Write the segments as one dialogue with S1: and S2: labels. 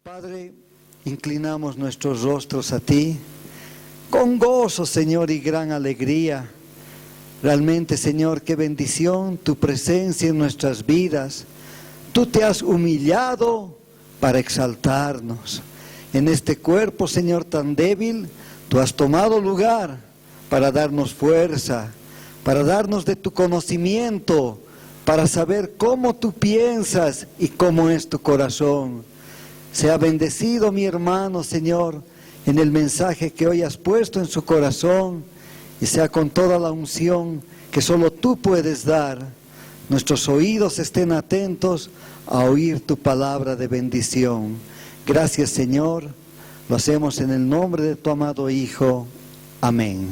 S1: Padre, inclinamos nuestros rostros a ti, con gozo, Señor, y gran alegría. Realmente, Señor, qué bendición tu presencia en nuestras vidas. Tú te has humillado para exaltarnos. En este cuerpo, Señor, tan débil, tú has tomado lugar para darnos fuerza, para darnos de tu conocimiento, para saber cómo tú piensas y cómo es tu corazón. Sea bendecido mi hermano, Señor, en el mensaje que hoy has puesto en su corazón, y sea con toda la unción que solo tú puedes dar. Nuestros oídos estén atentos a oír tu palabra de bendición. Gracias, Señor. Lo hacemos en el nombre de tu amado Hijo. Amén.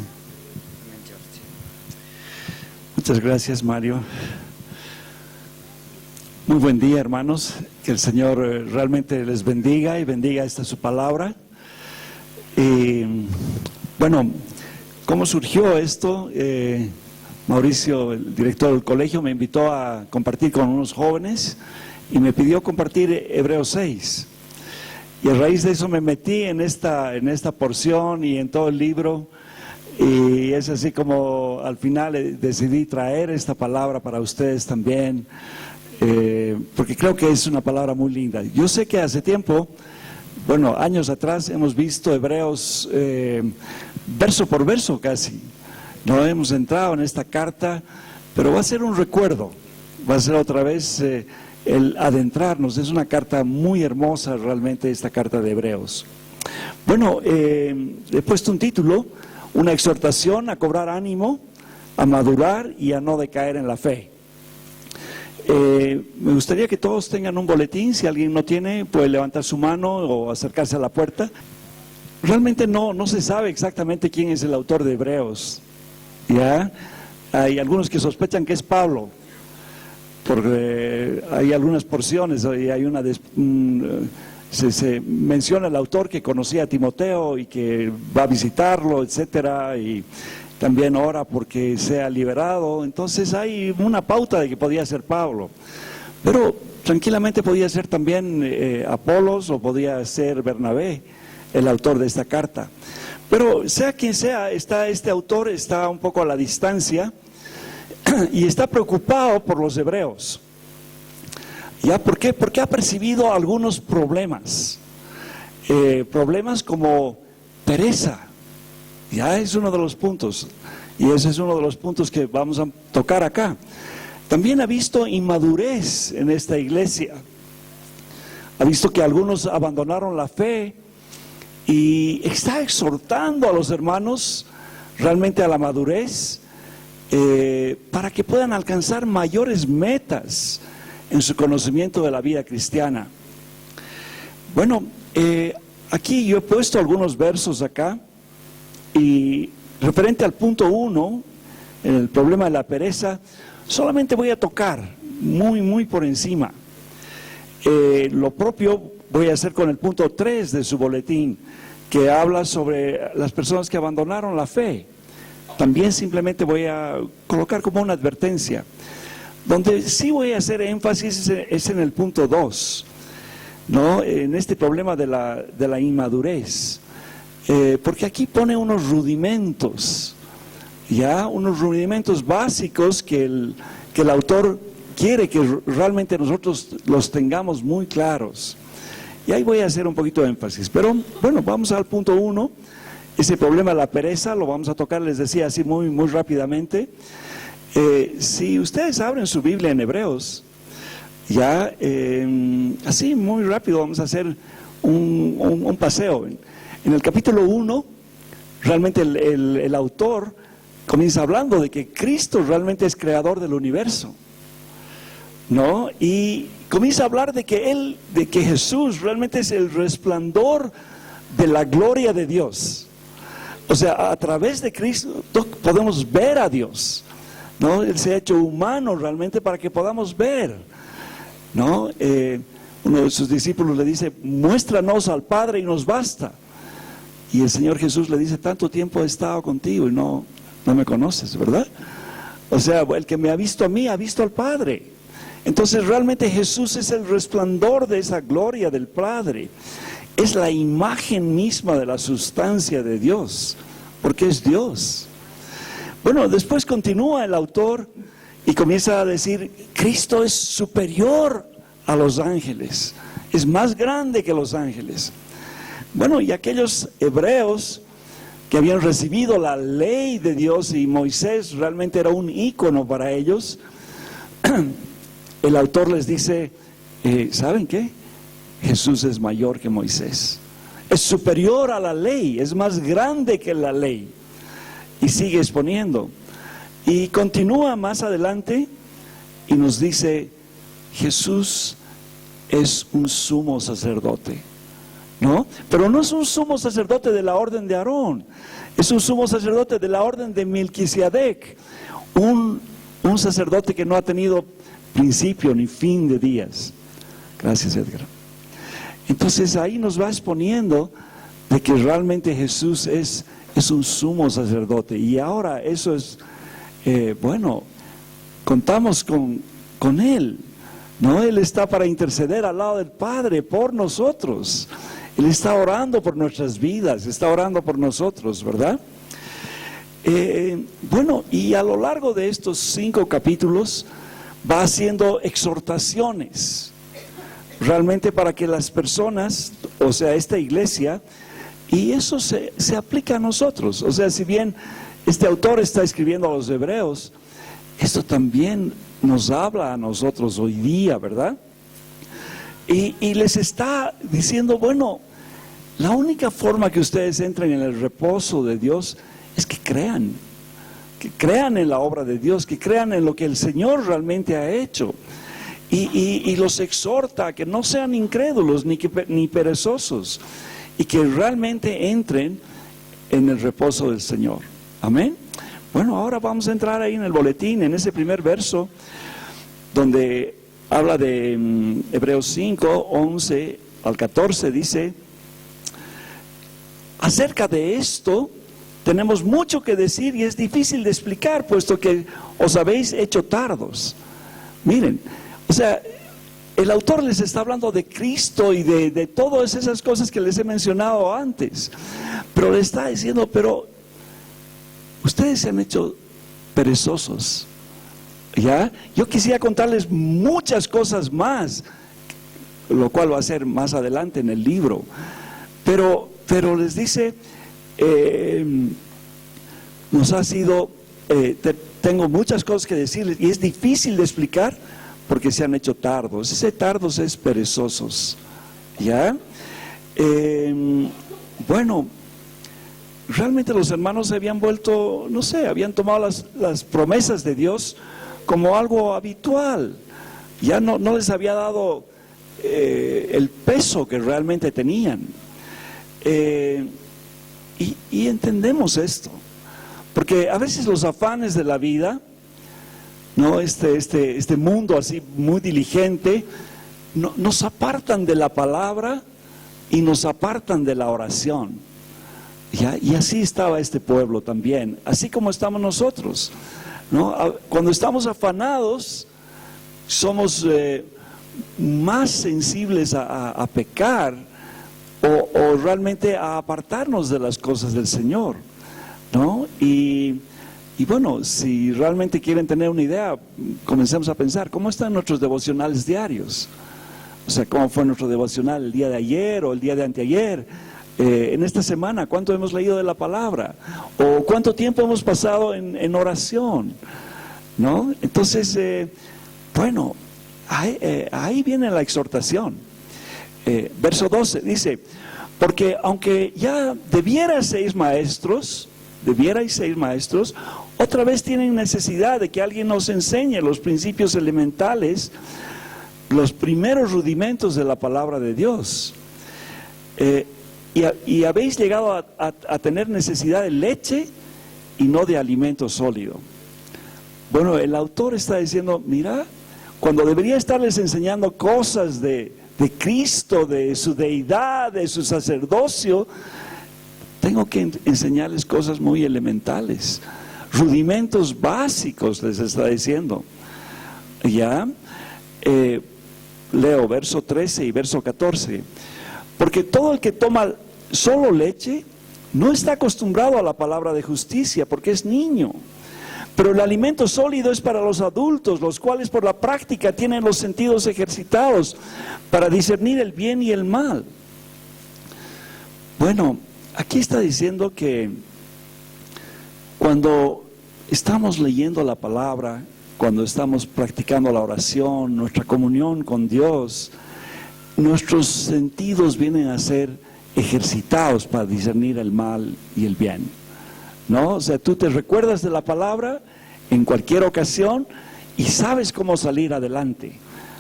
S2: Muchas gracias, Mario. Muy buen día, hermanos. Que el Señor realmente les bendiga y bendiga esta su palabra. Y bueno, ¿cómo surgió esto? Mauricio, el director del colegio, me invitó a compartir con unos jóvenes y me pidió compartir Hebreos 6. Y a raíz de eso me metí en esta porción y en todo el libro. Y es así como al final decidí traer esta palabra para ustedes también. Porque creo que es una palabra muy linda. Yo sé que hace tiempo, bueno, años atrás hemos visto Hebreos verso por verso casi. No hemos entrado en esta carta, pero va a ser un recuerdo, va a ser otra vez el adentrarnos. Es una carta muy hermosa realmente, esta carta de Hebreos. Bueno, he puesto un título, una exhortación a cobrar ánimo, a madurar y a no decaer en la fe. Me gustaría que todos tengan un boletín. Si alguien no tiene, puede levantar su mano o acercarse a la puerta. Realmente no se sabe exactamente quién es el autor de Hebreos. ¿Ya? Hay algunos que sospechan que es Pablo, porque hay algunas porciones y hay se menciona el autor que conocía a Timoteo y que va a visitarlo, etcétera, y también ora porque sea liberado. Entonces hay una pauta de que podía ser Pablo, pero tranquilamente podía ser también Apolos o podía ser Bernabé, el autor de esta carta. Pero sea quien sea, este autor está un poco a la distancia y está preocupado por los hebreos. ¿Ya? ¿Por qué? Porque ha percibido algunos problemas, problemas como pereza. Ya es uno de los puntos, y ese es uno de los puntos que vamos a tocar acá. También ha visto inmadurez en esta iglesia. Ha visto que algunos abandonaron la fe y está exhortando a los hermanos realmente a la madurez para que puedan alcanzar mayores metas en su conocimiento de la vida cristiana. Bueno, aquí yo he puesto algunos versos acá. Y referente al punto 1, en el problema de la pereza, solamente voy a tocar muy por encima. Lo propio voy a hacer con el punto 3 de su boletín, que habla sobre las personas que abandonaron la fe. También simplemente voy a colocar como una advertencia. Donde sí voy a hacer énfasis es en el punto 2, ¿no? En este problema de la inmadurez. Porque aquí pone unos rudimentos, ya unos rudimentos básicos que el autor quiere que realmente nosotros los tengamos muy claros. Y ahí voy a hacer un poquito de énfasis. Pero bueno, vamos al punto 1, ese problema de la pereza, lo vamos a tocar, les decía, así muy rápidamente. Si ustedes abren su Biblia en Hebreos, ya así muy rápido vamos a hacer un paseo. En el capítulo 1, realmente el autor comienza hablando de que Cristo realmente es creador del universo, ¿no? Y comienza a hablar de que Jesús realmente es el resplandor de la gloria de Dios. O sea, a través de Cristo podemos ver a Dios, ¿no? Él se ha hecho humano realmente para que podamos ver, ¿no? Uno de sus discípulos le dice: muéstranos al Padre y nos basta. Y el Señor Jesús le dice: tanto tiempo he estado contigo y no me conoces, ¿verdad? O sea, el que me ha visto a mí, ha visto al Padre. Entonces realmente Jesús es el resplandor de esa gloria del Padre. Es la imagen misma de la sustancia de Dios, porque es Dios. Bueno, después continúa el autor y comienza a decir, Cristo es superior a los ángeles, es más grande que los ángeles. Bueno, y aquellos hebreos que habían recibido la ley de Dios, y Moisés realmente era un ícono para ellos, el autor les dice, ¿saben qué? Jesús es mayor que Moisés, es superior a la ley, es más grande que la ley. Y sigue exponiendo. Y continúa más adelante y nos dice, Jesús es un sumo sacerdote, ¿no? Pero no es un sumo sacerdote de la orden de Aarón, es un sumo sacerdote de la orden de Melquisedec, un sacerdote que no ha tenido principio ni fin de días. Gracias, Edgar. Entonces ahí nos va exponiendo de que realmente Jesús es un sumo sacerdote. Y ahora eso es, bueno, contamos con Él, ¿no? Él está para interceder al lado del Padre por nosotros. Él está orando por nuestras vidas, está orando por nosotros, ¿verdad? Bueno, y a lo largo de estos 5 capítulos va haciendo exhortaciones, realmente para que las personas, o sea, esta iglesia, y eso se aplica a nosotros. O sea, si bien este autor está escribiendo a los hebreos, esto también nos habla a nosotros hoy día, ¿verdad? Y les está diciendo, bueno, la única forma que ustedes entren en el reposo de Dios es que crean en la obra de Dios, que crean en lo que el Señor realmente ha hecho. Y los exhorta a que no sean incrédulos ni perezosos, y que realmente entren en el reposo del Señor. Amén. Bueno, ahora vamos a entrar ahí en el boletín, en ese primer verso, donde habla de Hebreos 5, 11 al 14, dice, acerca de esto tenemos mucho que decir y es difícil de explicar, puesto que os habéis hecho tardos. Miren, o sea, el autor les está hablando de Cristo y de todas esas cosas que les he mencionado antes, pero le está diciendo, pero ustedes se han hecho perezosos, ¿ya? Yo quisiera contarles muchas cosas más, lo cual va a ser más adelante en el libro, pero les dice, nos ha sido, tengo muchas cosas que decirles y es difícil de explicar, porque se han hecho tardos. Ese tardos es perezosos, ¿ya? Bueno, realmente los hermanos se habían vuelto, no sé, habían tomado las promesas de Dios como algo habitual. Ya no les había dado el peso que realmente tenían. Y entendemos esto, porque a veces los afanes de la vida, ¿no? Este mundo así muy diligente, nos apartan de la palabra y nos apartan de la oración, ¿ya? Y así estaba este pueblo también, así como estamos nosotros, ¿no? Cuando estamos afanados, somos más sensibles a pecar o realmente a apartarnos de las cosas del Señor, ¿no? Y bueno, si realmente quieren tener una idea, comencemos a pensar, ¿cómo están nuestros devocionales diarios? O sea, ¿cómo fue nuestro devocional el día de ayer o el día de anteayer? En esta semana, ¿cuánto hemos leído de la palabra? ¿O cuánto tiempo hemos pasado en oración? ¿No? Entonces, bueno, ahí viene la exhortación. Verso 12 dice, porque aunque ya debierais ser maestros, otra vez tienen necesidad de que alguien nos enseñe los principios elementales, los primeros rudimentos de la palabra de Dios. Y habéis llegado a tener necesidad de leche y no de alimento sólido. Bueno, el autor está diciendo, mira, cuando debería estarles enseñando cosas de Cristo, de su deidad, de su sacerdocio, tengo que enseñarles cosas muy elementales, rudimentos básicos les está diciendo, ¿ya? Leo verso 13 y verso 14. Porque todo el que toma solo leche no está acostumbrado a la palabra de justicia, porque es niño. Pero el alimento sólido es para los adultos, los cuales por la práctica tienen los sentidos ejercitados para discernir el bien y el mal. Bueno, aquí está diciendo que cuando estamos leyendo la palabra, cuando estamos practicando la oración, nuestra comunión con Dios, nuestros sentidos vienen a ser ejercitados para discernir el mal y el bien, ¿no? O sea, tú te recuerdas de la palabra en cualquier ocasión y sabes cómo salir adelante,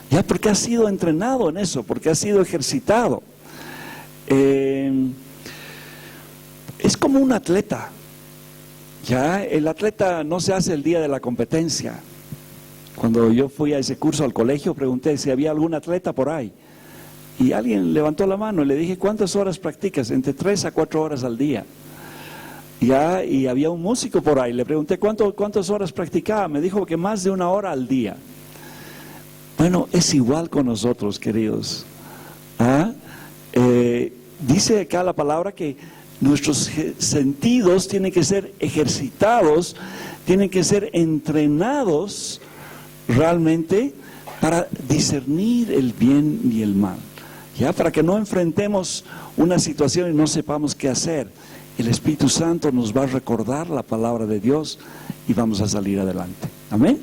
S2: ya porque has sido entrenado en eso, porque has sido ejercitado. Es como un atleta, ya el atleta no se hace el día de la competencia. Cuando yo fui a ese curso al colegio, pregunté si había algún atleta por ahí. Y alguien levantó la mano y le dije, ¿cuántas horas practicas? Entre 3 a 4 horas al día. Ya, y había un músico por ahí, le pregunté cuántas horas practicaba, me dijo que más de 1 hora al día. Bueno, es igual con nosotros, queridos. Dice acá la palabra que nuestros sentidos tienen que ser ejercitados, tienen que ser entrenados realmente para discernir el bien y el mal. Ya, para que no enfrentemos una situación y no sepamos qué hacer. El Espíritu Santo nos va a recordar la palabra de Dios y vamos a salir adelante. Amén.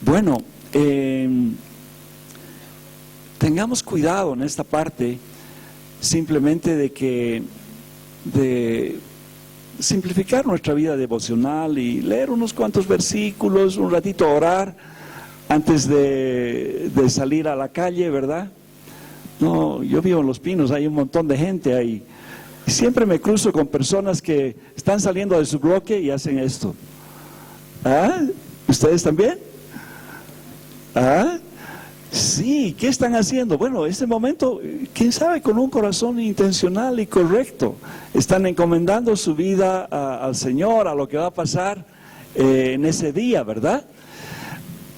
S2: Bueno, tengamos cuidado en esta parte, simplemente de simplificar nuestra vida devocional y leer unos cuantos versículos, un ratito orar antes de salir a la calle, ¿verdad? No, yo vivo en Los Pinos, hay un montón de gente ahí. Y siempre me cruzo con personas que están saliendo de su bloque y hacen esto. ¿Ustedes también? Sí, ¿qué están haciendo? Bueno, este momento, quién sabe, con un corazón intencional y correcto. Están encomendando su vida al Señor, a lo que va a pasar en ese día, ¿verdad?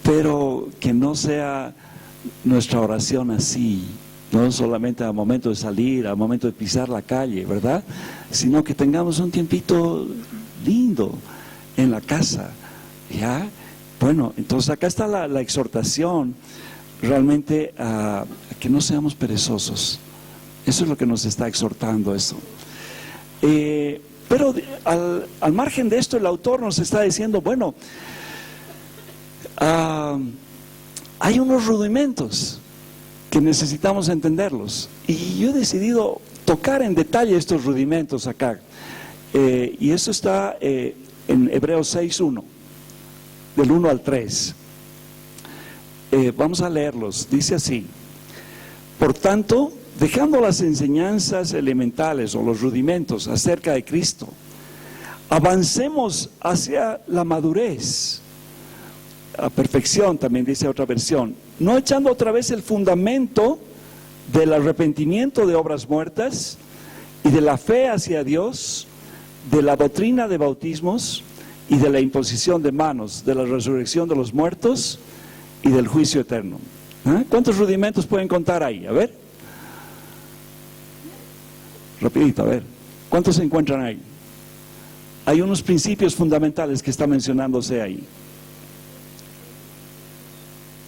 S2: Pero que no sea nuestra oración así. No solamente al momento de salir, al momento de pisar la calle, ¿verdad? Sino que tengamos un tiempito lindo en la casa, ¿ya? Bueno, entonces acá está la exhortación realmente a que no seamos perezosos. Eso es lo que nos está exhortando eso. Pero al margen de esto, el autor nos está diciendo, bueno, hay unos rudimentos que necesitamos entenderlos. Y yo he decidido tocar en detalle estos rudimentos acá. Y eso está en Hebreos 6:1, del 1 al 3. Vamos a leerlos. Dice así: por tanto, dejando las enseñanzas elementales o los rudimentos acerca de Cristo, avancemos hacia la madurez, a perfección, también dice otra versión, no echando otra vez el fundamento del arrepentimiento de obras muertas y de la fe hacia Dios, de la doctrina de bautismos y de la imposición de manos, de la resurrección de los muertos y del juicio eterno. ¿Cuántos rudimentos pueden contar ahí? A ver, rapidito, a ver, ¿cuántos se encuentran ahí? Hay unos principios fundamentales que está mencionándose ahí.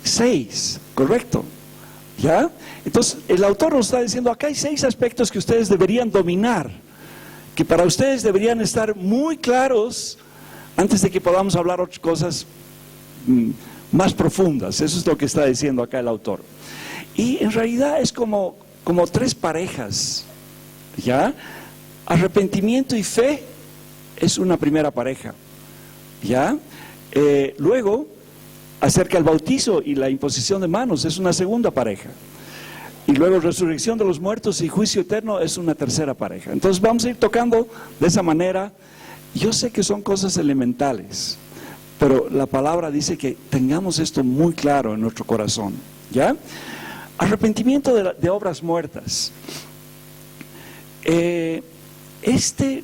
S2: 6, correcto. ¿Ya? Entonces, el autor nos está diciendo, acá hay 6 aspectos que ustedes deberían dominar, que para ustedes deberían estar muy claros antes de que podamos hablar otras cosas más profundas. Eso es lo que está diciendo acá el autor. Y en realidad es como 3 parejas, ¿ya? Arrepentimiento y fe es una primera pareja, ¿ya? Luego, acerca del bautizo y la imposición de manos es una segunda pareja. Y luego resurrección de los muertos y juicio eterno es una tercera pareja. Entonces vamos a ir tocando de esa manera. Yo sé que son cosas elementales, pero la palabra dice que tengamos esto muy claro en nuestro corazón, ¿ya? Arrepentimiento de obras muertas.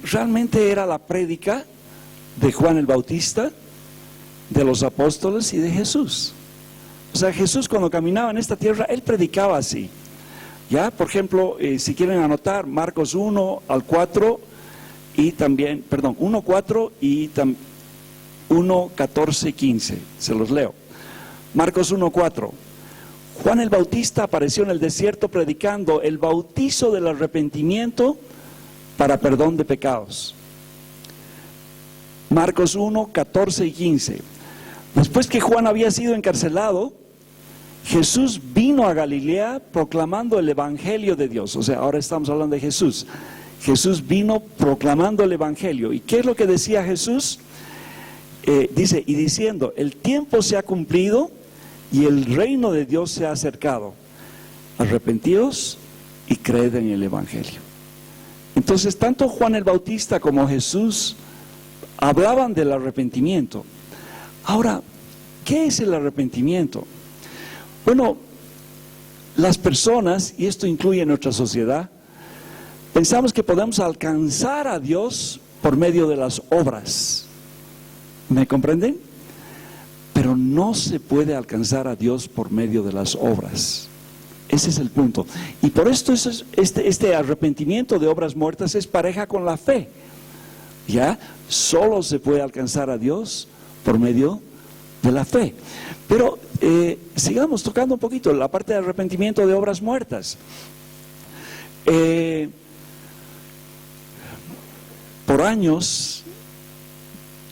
S2: Realmente era la prédica de Juan el Bautista, de los apóstoles y de Jesús. O sea, Jesús cuando caminaba en esta tierra, Él predicaba así. Ya, por ejemplo, si quieren anotar, Marcos 1 al 4 y también, 1, 4 y 1, 14, 15. Se los leo. Marcos 1, 4. Juan el Bautista apareció en el desierto predicando el bautizo del arrepentimiento para perdón de pecados. Marcos 1, 14 y 15. Después que Juan había sido encarcelado, Jesús vino a Galilea proclamando el Evangelio de Dios. O sea, ahora estamos hablando de Jesús. Jesús vino proclamando el Evangelio. ¿Y qué es lo que decía Jesús? Dice, y diciendo, el tiempo se ha cumplido y el reino de Dios se ha acercado. Arrepentíos y creed en el Evangelio. Entonces, tanto Juan el Bautista como Jesús hablaban del arrepentimiento. Ahora, ¿qué es el arrepentimiento? Bueno, las personas, y esto incluye nuestra sociedad, pensamos que podemos alcanzar a Dios por medio de las obras. ¿Me comprenden? Pero no se puede alcanzar a Dios por medio de las obras. Ese es el punto. Y por esto este arrepentimiento de obras muertas es pareja con la fe. ¿Ya? Solo se puede alcanzar a Dios por medio de la fe. Pero sigamos tocando un poquito la parte de arrepentimiento de obras muertas. Por años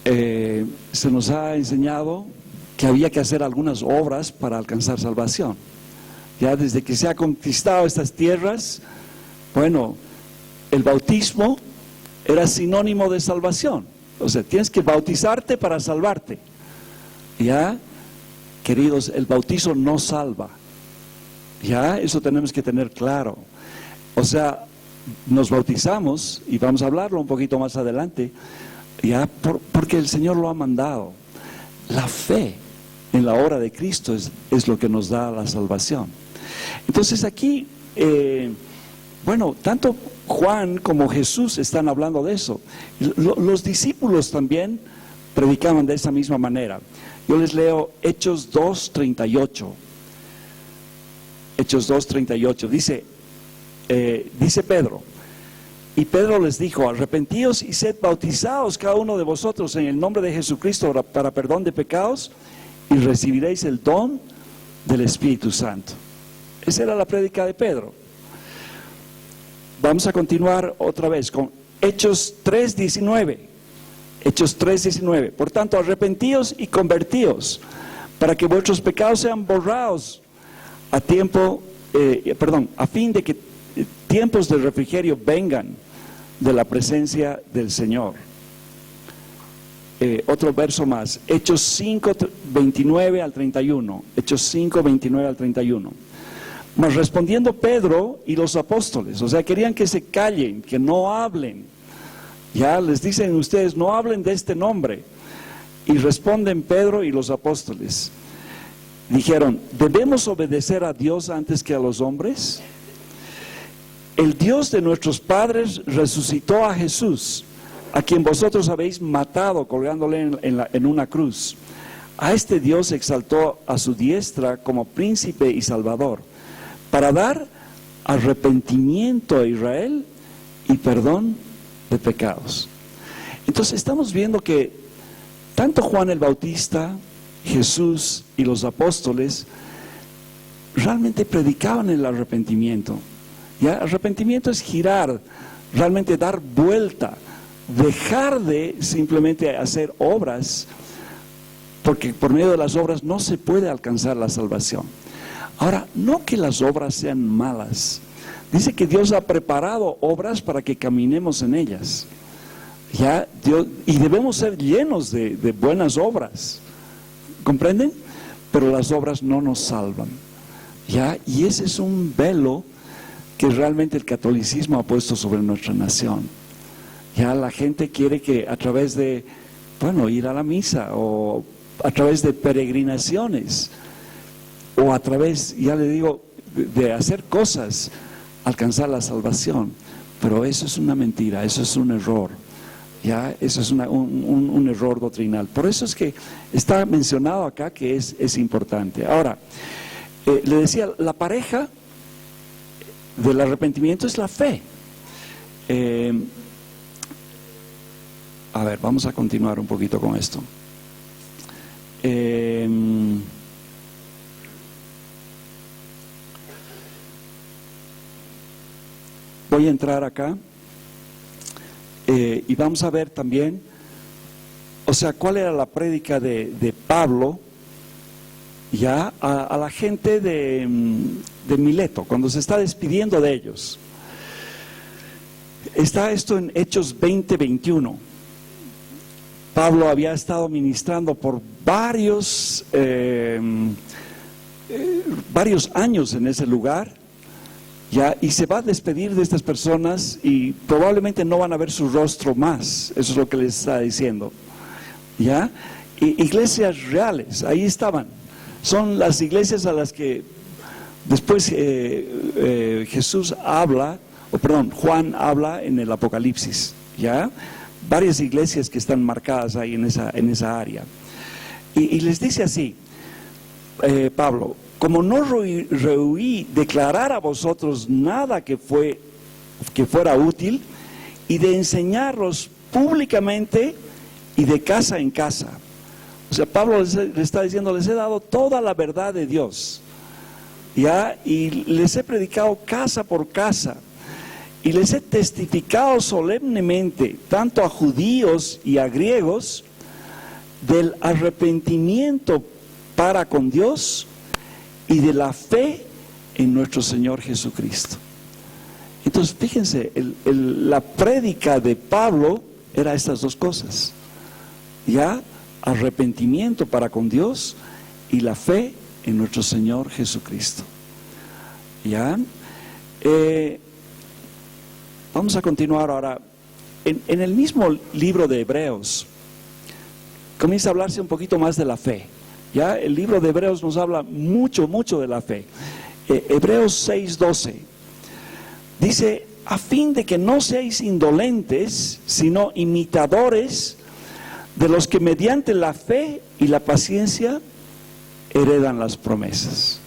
S2: se nos ha enseñado que había que hacer algunas obras para alcanzar salvación. Ya desde que se ha conquistado estas tierras, bueno, el bautismo era sinónimo de salvación. O sea, tienes que bautizarte para salvarte. Ya, queridos, el bautizo no salva. Ya, eso tenemos que tener claro. O sea, nos bautizamos, y vamos a hablarlo un poquito más adelante, ya, porque el Señor lo ha mandado. La fe en la obra de Cristo es lo que nos da la salvación. Entonces aquí, bueno, tanto Juan como Jesús están hablando de eso. Los discípulos también predicaban de esa misma manera. Yo les leo Hechos 2:38. Hechos 2:38. Dice Pedro. Y Pedro les dijo, arrepentíos y sed bautizados cada uno de vosotros en el nombre de Jesucristo para perdón de pecados y recibiréis el don del Espíritu Santo. Esa era la prédica de Pedro. Vamos a continuar otra vez con Hechos 3:19. Hechos 3:19. Por tanto, arrepentíos y convertíos para que vuestros pecados sean borrados a fin de que tiempos de refrigerio vengan de la presencia del Señor. Otro verso más, Hechos 5:29 al 31. Hechos 5:29 al 31. Mas respondiendo Pedro y los apóstoles, o sea, querían que se callen, que no hablen. Ya les dicen ustedes, no hablen de este nombre. Y responden Pedro y los apóstoles. Dijeron, ¿debemos obedecer a Dios antes que a los hombres? El Dios de nuestros padres resucitó a Jesús, a quien vosotros habéis matado colgándole en una cruz. A este Dios exaltó a su diestra como príncipe y salvador, para dar arrepentimiento a Israel y perdón de pecados. Entonces estamos viendo que tanto Juan el Bautista, Jesús y los apóstoles realmente predicaban el arrepentimiento. ¿Ya? Arrepentimiento es girar, realmente dar vuelta, dejar de simplemente hacer obras, porque por medio de las obras no se puede alcanzar la salvación. Ahora, no que las obras sean malas, dice que Dios ha preparado obras para que caminemos en ellas. ¿Ya? Y debemos ser llenos de buenas obras, ¿comprenden? Pero las obras no nos salvan. ¿Ya? Y ese es un velo que realmente el catolicismo ha puesto sobre nuestra nación. Ya la gente quiere que a través de, ir a la misa, o a través de peregrinaciones, o a través, ya le digo, de hacer cosas, alcanzar la salvación. Pero eso es una mentira, eso es un error. Ya, eso es un error doctrinal. Por eso es que está mencionado acá que es importante. Ahora, le decía, la pareja del arrepentimiento es la fe. A ver, vamos a continuar un poquito con esto. Voy a entrar acá. Y vamos a ver también, o sea, cuál era la prédica de Pablo ya a la gente de Mileto, cuando se está despidiendo de ellos. Está esto en Hechos 20:21. Pablo había estado ministrando por varios años en ese lugar. Ya, y se va a despedir de estas personas y probablemente no van a ver su rostro más. Eso es lo que les está diciendo. ¿Ya? Y iglesias reales, ahí estaban. Son las iglesias a las que después Juan habla en el Apocalipsis. ¿Ya? Varias iglesias que están marcadas ahí en esa área. Y les dice así, Pablo: como no rehuí declarar a vosotros nada que fuera útil, y de enseñarlos públicamente y de casa en casa. O sea, Pablo le está diciendo, les he dado toda la verdad de Dios, ¿ya? Y les he predicado casa por casa, y les he testificado solemnemente, tanto a judíos y a griegos, del arrepentimiento para con Dios y de la fe en nuestro Señor Jesucristo. Entonces, fíjense, la prédica de Pablo era estas dos cosas. Ya, arrepentimiento para con Dios y la fe en nuestro Señor Jesucristo. Ya, vamos a continuar ahora. En el mismo libro de Hebreos, comienza a hablarse un poquito más de la fe. Ya, el libro de Hebreos nos habla mucho de la fe. Hebreos 6:12 dice: a fin de que no seáis indolentes, sino imitadores de los que mediante la fe y la paciencia heredan las promesas.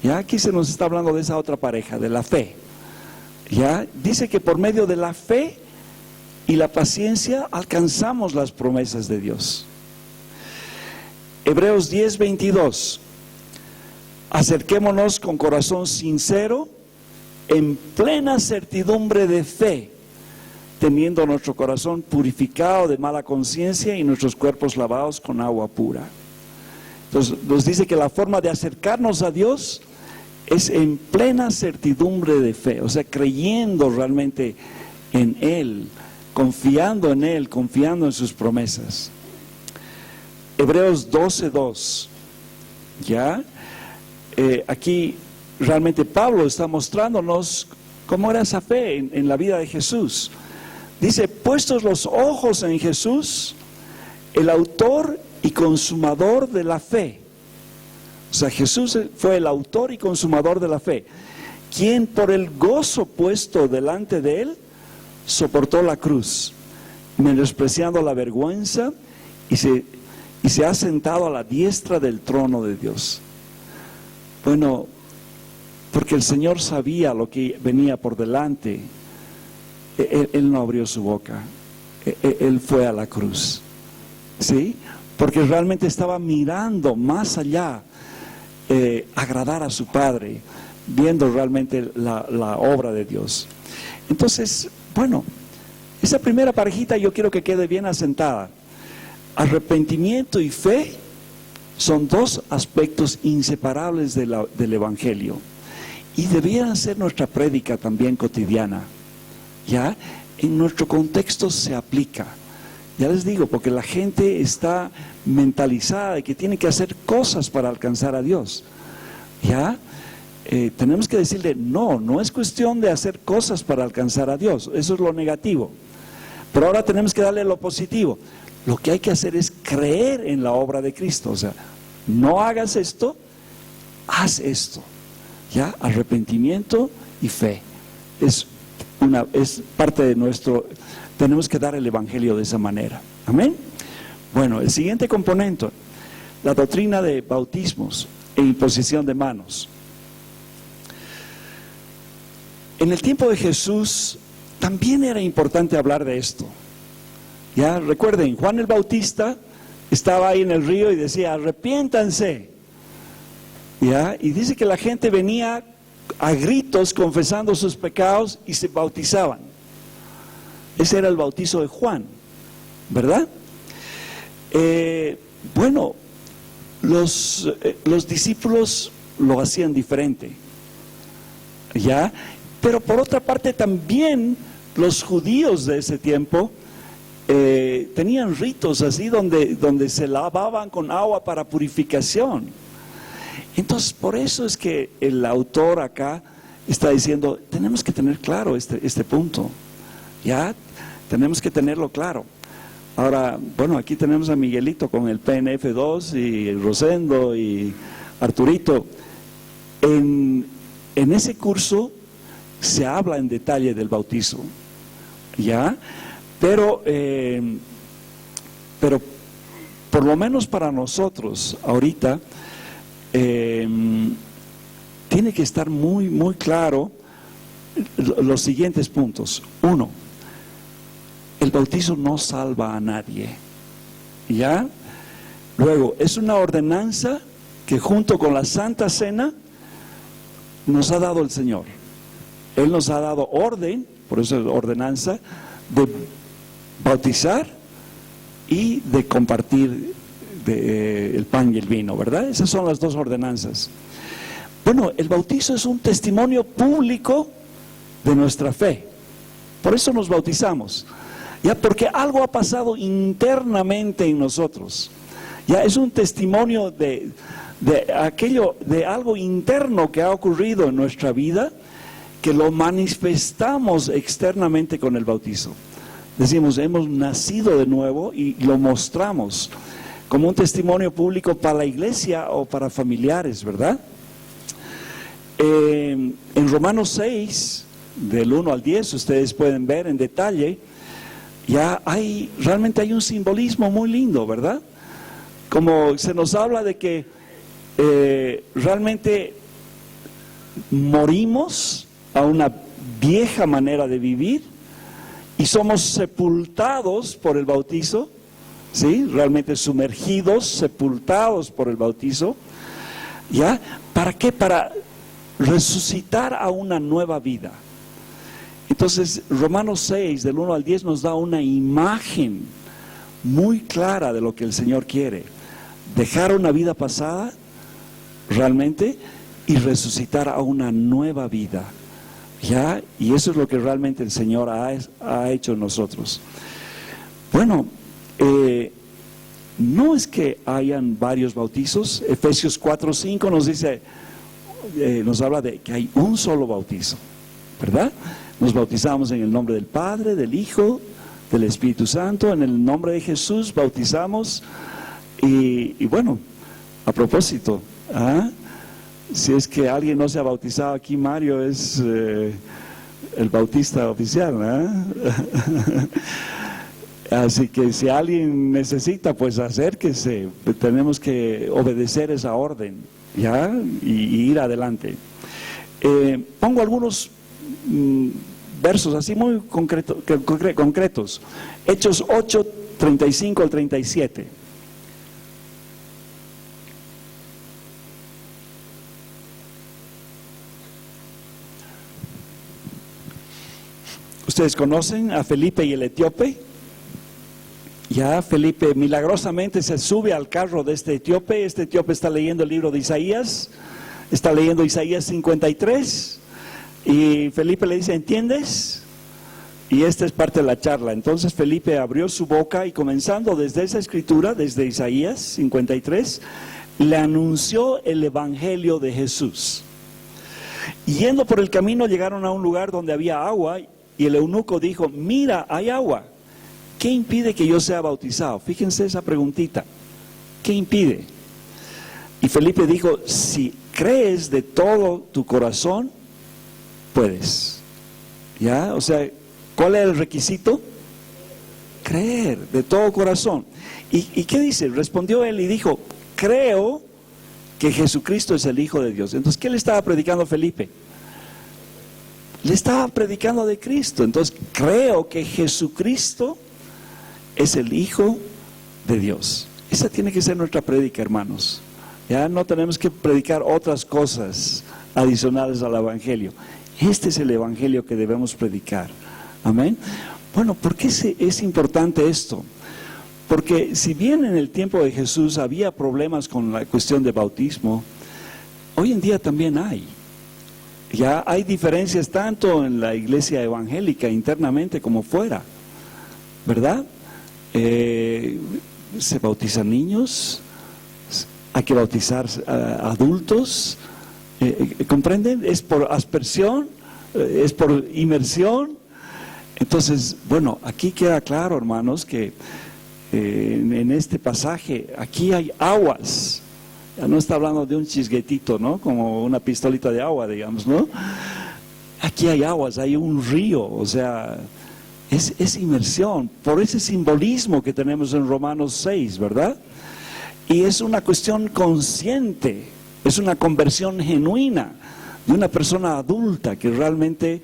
S2: Ya, aquí se nos está hablando de esa otra pareja, de la fe. Ya, dice que por medio de la fe y la paciencia alcanzamos las promesas de Dios. Hebreos 10:22: acerquémonos con corazón sincero, en plena certidumbre de fe, teniendo nuestro corazón purificado de mala conciencia y nuestros cuerpos lavados con agua pura. Entonces nos dice que la forma de acercarnos a Dios es en plena certidumbre de fe, o sea, creyendo realmente en Él, confiando en Él, confiando en sus promesas. Hebreos 12:2, ¿ya? Aquí realmente Pablo está mostrándonos cómo era esa fe en la vida de Jesús. Dice: puestos los ojos en Jesús, el autor y consumador de la fe. O sea, Jesús fue el autor y consumador de la fe, quien por el gozo puesto delante de él, soportó la cruz, menospreciando la vergüenza, y se ha sentado a la diestra del trono de Dios. Bueno, porque el Señor sabía lo que venía por delante. Él no abrió su boca. Él fue a la cruz. ¿Sí? Porque realmente estaba mirando más allá, agradar a su Padre, viendo realmente la obra de Dios. Entonces, bueno, esa primera parejita yo quiero que quede bien asentada. Arrepentimiento y fe son dos aspectos inseparables del Evangelio, y debieran ser nuestra prédica también cotidiana. Ya en nuestro contexto se aplica. Ya les digo, porque la gente está mentalizada de que tiene que hacer cosas para alcanzar a Dios. Ya tenemos que decirle: no es cuestión de hacer cosas para alcanzar a Dios. Eso es lo negativo. Pero ahora tenemos que darle lo positivo. Lo que hay que hacer es creer en la obra de Cristo. O sea, no hagas esto, haz esto. Ya, arrepentimiento y fe es parte de tenemos que dar el evangelio de esa manera. Amén. Bueno, el siguiente componente, la doctrina de bautismos e imposición de manos. En el tiempo de Jesús también era importante hablar de esto. Ya recuerden, Juan el Bautista estaba ahí en el río y decía, arrepiéntanse. ¿Ya? Y dice que la gente venía a gritos confesando sus pecados y se bautizaban. Ese era el bautizo de Juan, ¿verdad? Bueno, los discípulos lo hacían diferente, ¿ya? Pero por otra parte también los judíos de ese tiempo tenían ritos así donde se lavaban con agua para purificación. Entonces por eso es que el autor acá está diciendo, tenemos que tener claro este punto, ya, tenemos que tenerlo claro. Ahora, bueno, aquí tenemos a Miguelito con el PNF2 y Rosendo y Arturito. En ese curso se habla en detalle del bautizo, ¿ya? Pero por lo menos para nosotros ahorita tiene que estar muy, muy claro los siguientes puntos. Uno, el bautizo no salva a nadie, ¿ya? Luego, es una ordenanza que junto con la Santa Cena nos ha dado el Señor. Él nos ha dado orden, por eso es ordenanza, de bautizar y de compartir el pan y el vino, ¿verdad? Esas son las dos ordenanzas. Bueno, el bautizo es un testimonio público de nuestra fe. Por eso nos bautizamos, ya, porque algo ha pasado internamente en nosotros. Ya es un testimonio de algo interno que ha ocurrido en nuestra vida, que lo manifestamos externamente con el bautizo. Decimos, hemos nacido de nuevo y lo mostramos como un testimonio público para la iglesia o para familiares, ¿verdad? En Romanos 6, del 1 al 10, ustedes pueden ver en detalle, ya realmente hay un simbolismo muy lindo, ¿verdad? Como se nos habla de que realmente morimos a una vieja manera de vivir y somos sepultados por el bautizo, ¿sí? Realmente sumergidos, sepultados por el bautizo, ¿ya? ¿Para qué? Para resucitar a una nueva vida. Entonces, Romanos 6, del 1 al 10, nos da una imagen muy clara de lo que el Señor quiere. Dejar una vida pasada, realmente, y resucitar a una nueva vida, ¿ya? Y eso es lo que realmente el Señor ha hecho en nosotros. Bueno, no es que hayan varios bautizos. Efesios 4:5 nos dice, nos habla de que hay un solo bautizo, ¿verdad? Nos bautizamos en el nombre del Padre, del Hijo, del Espíritu Santo. En el nombre de Jesús bautizamos. Y bueno, a propósito, si es que alguien no se ha bautizado aquí, Mario es el bautista oficial, Así que si alguien necesita, pues acérquese. Tenemos que obedecer esa orden, ¿ya? Y ir adelante. Pongo algunos versos así muy concretos. Hechos 8, 35 al 37. Ustedes conocen a Felipe y el etíope. Ya Felipe milagrosamente se sube al carro de este etíope está leyendo el libro de Isaías, está leyendo Isaías 53, y Felipe le dice, ¿entiendes? Y esta es parte de la charla. Entonces Felipe abrió su boca y comenzando desde esa escritura, desde Isaías 53, le anunció el evangelio de Jesús. Y yendo por el camino llegaron a un lugar donde había agua, y el eunuco dijo, mira, hay agua. ¿Qué impide que yo sea bautizado? Fíjense esa preguntita. ¿Qué impide? Y Felipe dijo, si crees de todo tu corazón, puedes. ¿Ya? O sea, ¿cuál es el requisito? creer de todo corazón. ¿Y qué dice? Respondió él y dijo, creo que Jesucristo es el Hijo de Dios. Entonces, ¿qué le estaba predicando Felipe? Le estaba predicando de Cristo. Entonces, creo que Jesucristo es el Hijo de Dios. Esa tiene que ser nuestra prédica, hermanos. Ya no tenemos que predicar otras cosas adicionales al Evangelio. Este es el Evangelio que debemos predicar. Amén. Bueno, ¿por qué es importante esto? Porque si bien en el tiempo de Jesús había problemas con la cuestión de bautismo, hoy en día también hay. Ya hay diferencias tanto en la iglesia evangélica internamente como fuera, ¿verdad? Se bautizan niños, hay que bautizar adultos, ¿comprenden? Es por aspersión, es por inmersión. Entonces, bueno, aquí queda claro, hermanos, que en este pasaje, aquí hay aguas. Ya no está hablando de un chisguetito, ¿no? Como una pistolita de agua, digamos, ¿no? Aquí hay aguas, hay un río, o sea, es inmersión, por ese simbolismo que tenemos en Romanos 6, ¿verdad? Y es una cuestión consciente, es una conversión genuina de una persona adulta que realmente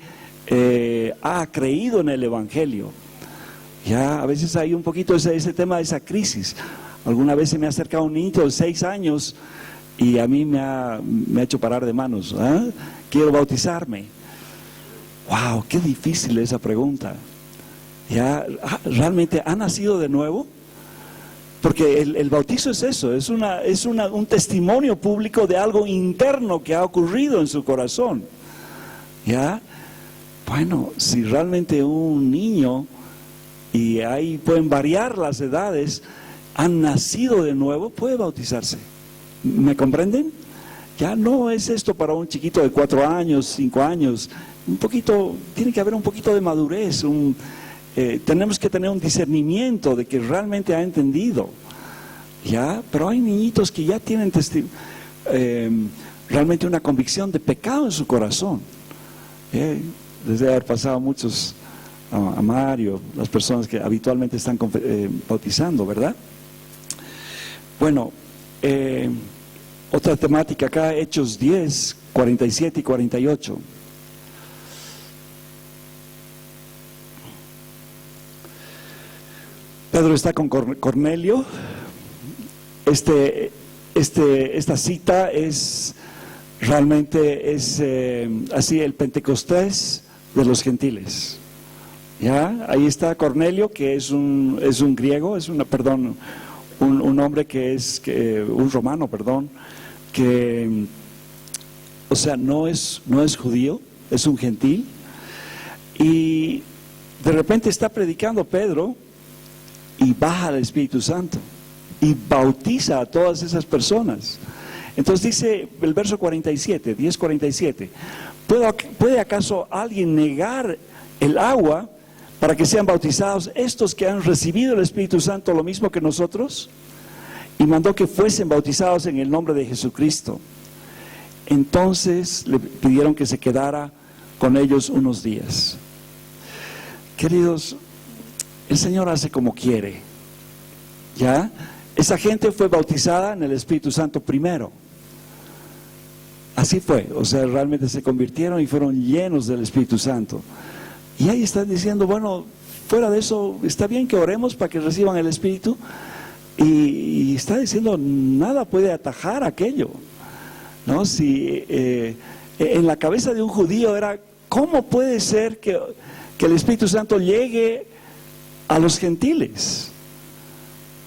S2: ha creído en el Evangelio. Ya a veces hay un poquito ese tema de esa crisis. Alguna vez se me ha acercado un niño de 6 años y a mí me ha hecho parar de manos. ¿Eh? Quiero bautizarme. Wow, qué difícil esa pregunta. ¿Ya realmente ha nacido de nuevo? Porque el bautizo es eso, es un testimonio público de algo interno que ha ocurrido en su corazón. ¿Ya? Bueno, si realmente un niño, y ahí pueden variar las edades, han nacido de nuevo, puede bautizarse. ¿Me comprenden? Ya no es esto para un chiquito de 4 años, 5 años. Un poquito, tiene que haber un poquito de madurez. Tenemos que tener un discernimiento de que realmente ha entendido. Ya, pero hay niñitos que ya tienen realmente una convicción de pecado en su corazón. Les debe haber pasado a muchos, a Mario, las personas que habitualmente están bautizando, ¿verdad? Bueno, otra temática acá, Hechos 10, 47 y 48. Pedro está con Cornelio. Esta cita es realmente así el Pentecostés de los gentiles. Ya, ahí está Cornelio, que es un griego, un hombre que es un romano, que o sea, no es judío, es un gentil, y de repente está predicando Pedro y baja el Espíritu Santo y bautiza a todas esas personas. Entonces dice el verso 47, 10:47, ¿puede acaso alguien negar el agua para que sean bautizados estos que han recibido el Espíritu Santo lo mismo que nosotros? Y mandó que fuesen bautizados en el nombre de Jesucristo. Entonces le pidieron que se quedara con ellos unos días. Queridos, el Señor hace como quiere. ¿Ya? Esa gente fue bautizada en el Espíritu Santo primero. Así fue, o sea, realmente se convirtieron y fueron llenos del Espíritu Santo. Y ahí están diciendo, bueno, fuera de eso, está bien que oremos para que reciban el Espíritu. Y está diciendo, nada puede atajar aquello, ¿no? Si en la cabeza de un judío era, ¿cómo puede ser que el Espíritu Santo llegue a los gentiles?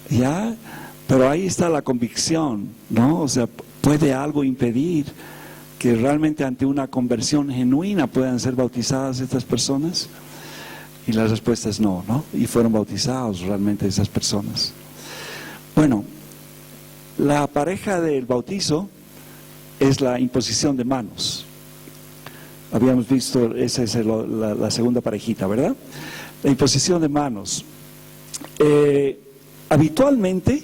S2: ¿Ya? Pero ahí está la convicción, ¿no? O sea, ¿puede algo impedir que realmente ante una conversión genuina puedan ser bautizadas estas personas? Y la respuesta es no, ¿no? Y fueron bautizados realmente esas personas. Bueno, la pareja del bautizo es la imposición de manos. Habíamos visto, esa es la segunda parejita, ¿verdad? La imposición de manos. Habitualmente,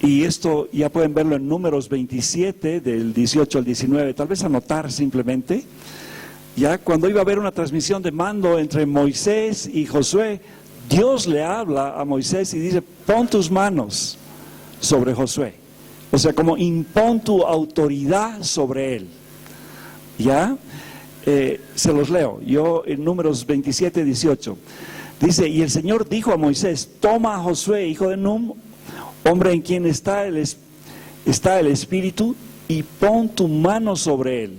S2: y esto ya pueden verlo en Números 27, del 18 al 19, tal vez anotar simplemente, ya cuando iba a haber una transmisión de mando entre Moisés y Josué, Dios le habla a Moisés y dice, pon tus manos sobre Josué. O sea, como impón tu autoridad sobre él. ¿Ya? Se los leo. Yo en Números 27, 18. Dice, y el Señor dijo a Moisés, toma a Josué, hijo de Nun, hombre en quien está el Espíritu, y pon tu mano sobre él.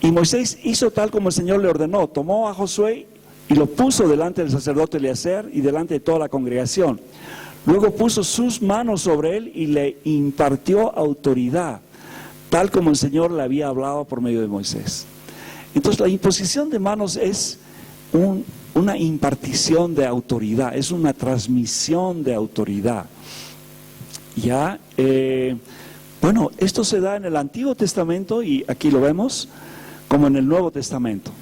S2: Y Moisés hizo tal como el Señor le ordenó. Tomó a Josué y lo puso delante del sacerdote Eleazar y delante de toda la congregación. Luego puso sus manos sobre él y le impartió autoridad, tal como el Señor le había hablado por medio de Moisés. Entonces la imposición de manos es una impartición de autoridad, es una transmisión de autoridad. Ya, bueno, esto se da en el Antiguo Testamento y aquí lo vemos, como en el Nuevo Testamento.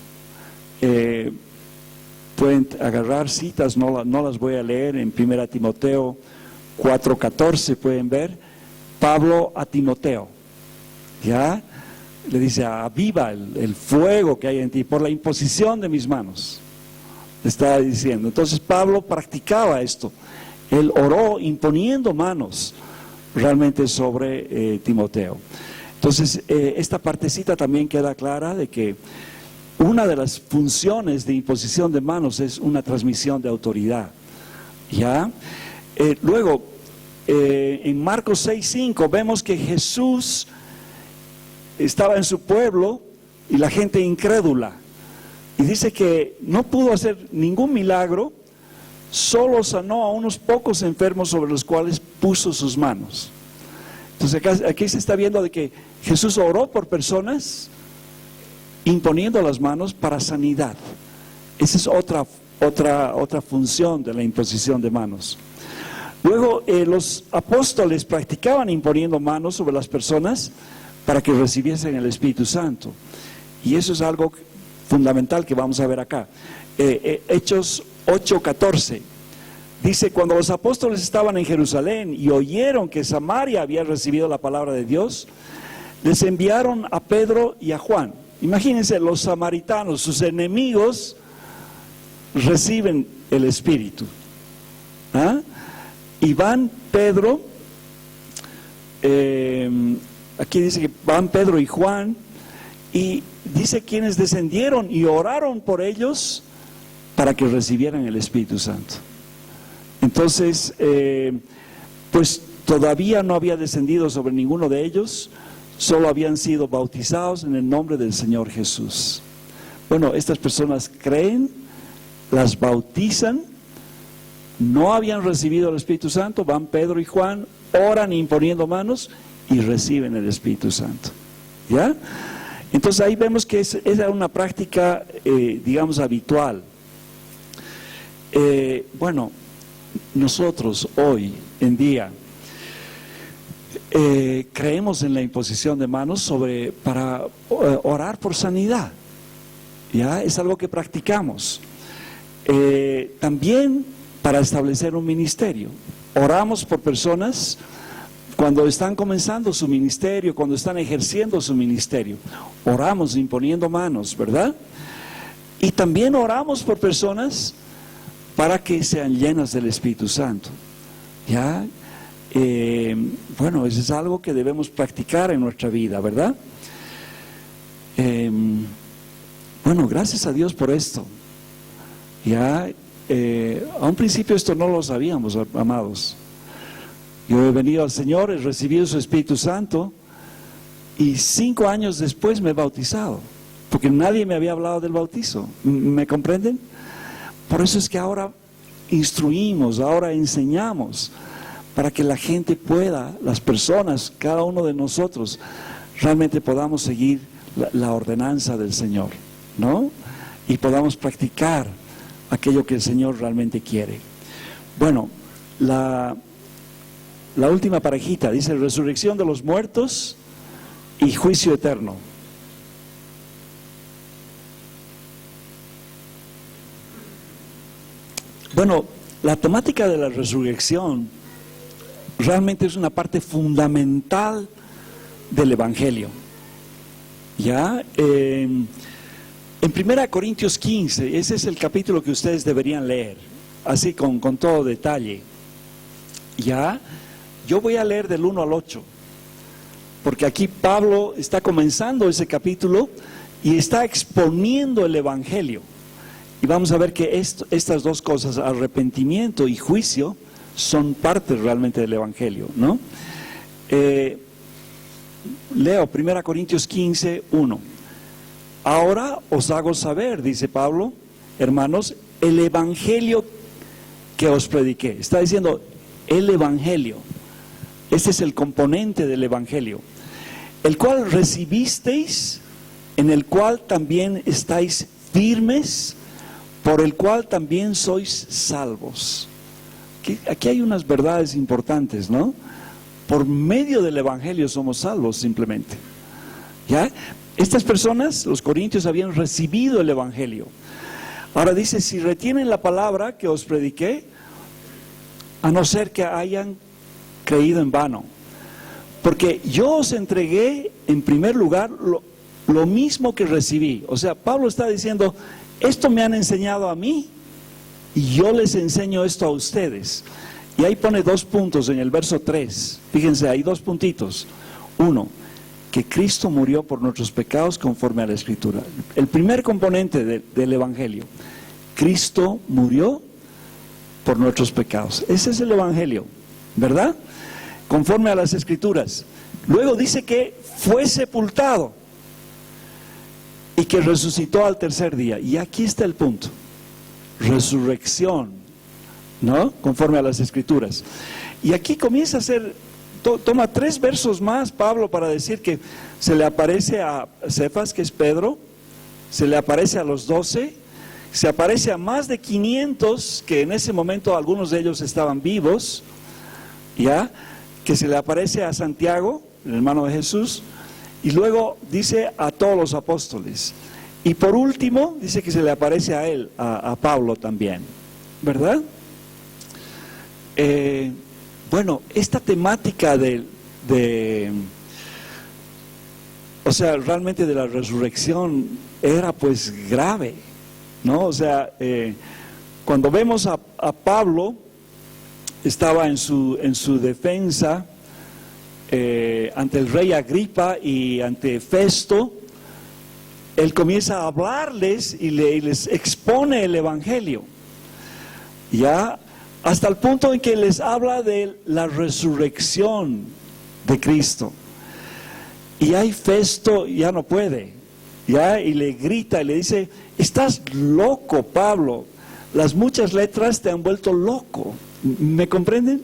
S2: Pueden agarrar citas, no las voy a leer, en 1 Timoteo 4:14 pueden ver, Pablo a Timoteo, ¿ya? Le dice, aviva el fuego que hay en ti por la imposición de mis manos, le está diciendo. Entonces Pablo practicaba esto, él oró imponiendo manos realmente sobre Timoteo. Entonces esta partecita también queda clara de que una de las funciones de imposición de manos es una transmisión de autoridad. ¿Ya? Luego, en Marcos 6:5 vemos que Jesús estaba en su pueblo y la gente incrédula. Y dice que no pudo hacer ningún milagro, solo sanó a unos pocos enfermos sobre los cuales puso sus manos. Entonces aquí se está viendo de que Jesús oró por personas imponiendo las manos para sanidad. Esa es otra función de la imposición de manos. Luego los apóstoles practicaban imponiendo manos sobre las personas para que recibiesen el Espíritu Santo. Y eso es algo fundamental que vamos a ver acá. Hechos 8:14 dice, cuando los apóstoles estaban en Jerusalén y oyeron que Samaria había recibido la palabra de Dios, les enviaron a Pedro y a Juan. Imagínense, los samaritanos, sus enemigos, reciben el Espíritu. ¿Ah? Y van Pedro, aquí dice que van Pedro y Juan, y dice quienes descendieron y oraron por ellos para que recibieran el Espíritu Santo. Entonces, pues todavía no había descendido sobre ninguno de ellos, solo habían sido bautizados en el nombre del Señor Jesús. Bueno, estas personas creen, las bautizan, no habían recibido el Espíritu Santo, van Pedro y Juan, oran imponiendo manos y reciben el Espíritu Santo. ¿Ya? Entonces ahí vemos que era una práctica, digamos, habitual. Bueno, nosotros hoy en día creemos en la imposición de manos para orar por sanidad. ¿Ya? Es algo que practicamos. También para establecer un ministerio. Oramos por personas cuando están comenzando su ministerio, cuando están ejerciendo su ministerio. Oramos imponiendo manos, ¿verdad? Y también oramos por personas para que sean llenas del Espíritu Santo. ¿Ya? Bueno, eso es algo que debemos practicar en nuestra vida, ¿verdad? Bueno, gracias a Dios por esto. Ya, a un principio esto no lo sabíamos, amados. Yo he venido al Señor, he recibido su Espíritu Santo y 5 años después me he bautizado, porque nadie me había hablado del bautizo. ¿Me comprenden? Por eso es que ahora instruimos, ahora enseñamos, para que la gente pueda, las personas, cada uno de nosotros, realmente podamos seguir la ordenanza del Señor, ¿no? Y podamos practicar aquello que el Señor realmente quiere. Bueno, la última parejita dice resurrección de los muertos y juicio eterno. Bueno, la temática de la resurrección realmente es una parte fundamental del Evangelio. ¿Ya? En 1 Corintios 15, ese es el capítulo que ustedes deberían leer. así con todo detalle. Ya, yo voy a leer del 1 al 8, porque aquí Pablo está comenzando ese capítulo y está exponiendo el Evangelio. Y vamos a ver que estas dos cosas, arrepentimiento y juicio, son parte realmente del Evangelio, ¿no? Leo 1 Corintios 15, 1. Ahora os hago saber, dice Pablo, hermanos, el Evangelio que os prediqué. Está diciendo el Evangelio. Ese es el componente del Evangelio, el cual recibisteis, en el cual también estáis firmes, por el cual también sois salvos. Aquí hay unas verdades importantes, ¿no? Por medio del Evangelio somos salvos simplemente. ¿Ya? Estas personas, los corintios, habían recibido el Evangelio. Ahora dice, si retienen la palabra que os prediqué, a no ser que hayan creído en vano. Porque yo os entregué en primer lugar lo mismo que recibí. O sea, Pablo está diciendo, esto me han enseñado a mí y yo les enseño esto a ustedes. Y ahí pone 2 puntos en el verso 3. Fíjense, hay 2 puntitos. 1, que Cristo murió por nuestros pecados conforme a la Escritura. El primer componente del Evangelio. Cristo murió por nuestros pecados. Ese es el Evangelio, ¿verdad? Conforme a las Escrituras. Luego dice que fue sepultado y que resucitó al tercer día. Y aquí está el punto. Resurrección, ¿no? Conforme a las Escrituras. Y aquí comienza a ser, toma 3 versos más Pablo para decir que se le aparece a Cefas, que es Pedro, se le aparece a los 12, se aparece a más de 500, que en ese momento algunos de ellos estaban vivos, ya, que se le aparece a Santiago, el hermano de Jesús, y luego dice a todos los apóstoles. Y por último, dice que se le aparece a él, a Pablo también, ¿verdad? Bueno, esta temática o sea, realmente de la resurrección era pues grave, ¿no? O sea, cuando vemos a Pablo, estaba en su defensa ante el rey Agripa y ante Festo. Él comienza a hablarles y les expone el Evangelio, ya, hasta el punto en que les habla de la resurrección de Cristo. Y ahí Festo ya no puede, ya, y le grita y le dice, estás loco, Pablo, las muchas letras te han vuelto loco. ¿Me comprenden?